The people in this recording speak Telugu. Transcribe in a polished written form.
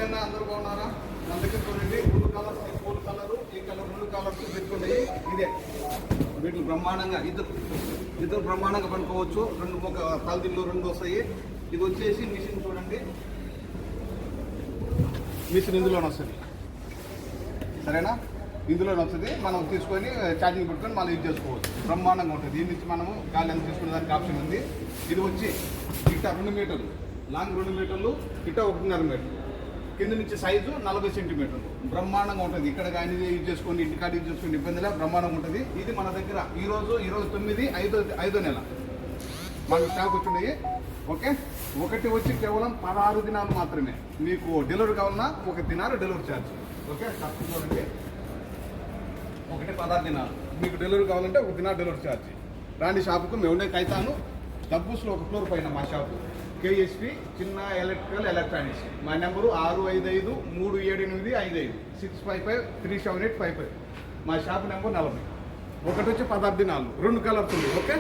అయినా అందరూ బాగున్నారా? మన దగ్గర చూడండి 2 కలర్స్, పూల కలరు, ఈ కలర్ 2 కలర్స్ పెట్టుకున్నాయి. ఇదే వీటిని బ్రహ్మాండంగా ఇద్దరు బ్రహ్మాండంగా పనుకోవచ్చు. 2 తలదిళ్ళు 2 వస్తాయి. ఇది వచ్చేసి మిషన్ చూడండి, మిషన్ ఇందులోనే వస్తుంది. సరేనా? ఇందులోనే వస్తుంది. మనం తీసుకొని ఛార్జింగ్ పెట్టుకొని మనం యూజ్ చేసుకోవచ్చు. బ్రహ్మాండంగా ఉంటుంది. దీని నుంచి మనము గాలి ఎంత తీసుకునే దానికి ఆప్షన్ ఉంది. ఇది వచ్చి ఇట్ట 2 మీటర్లు లాంగ్, 2 మీటర్లు, ఇట్ట 1.5 మీటర్. కింద నుంచి సైజు 40 సెంటీమీటర్లు. బ్రహ్మాండంగా ఉంటుంది. ఇక్కడ కానీ యూజ్ చేసుకొని ఇంటికాడ యూజ్ చేసుకుని ఇబ్బందిలా బ్రహ్మాండంగా ఉంటుంది. ఇది మన దగ్గర ఈరోజు 9/5 నెల మనకు స్టాక్ వచ్చినాయి. ఓకే, ఒకటి వచ్చి కేవలం 16 దినాలు మాత్రమే. మీకు డెలివరీ కావాలన్నా 1 దినాలు డెలివరీ ఛార్జ్. ఓకే, చూడండి, ఒకటి 16 దినాలు. మీకు డెలివరీ కావాలంటే 1 దినాలు డెలివరీ ఛార్జ్. రాండి షాపుకు. మేము ఉండే కైతాను డబ్బుస్లో 1 ఫ్లోర్ పైన మా షాపు. కేఎస్పి చిన్న ఎలక్ట్రానిక్స్. మా నెంబరు 65537855 6553785. మా షాప్ నెంబర్ 40. ఒకటి వచ్చి 16 దినాలు, 2 కలర్స్ ఉంది. ఓకే.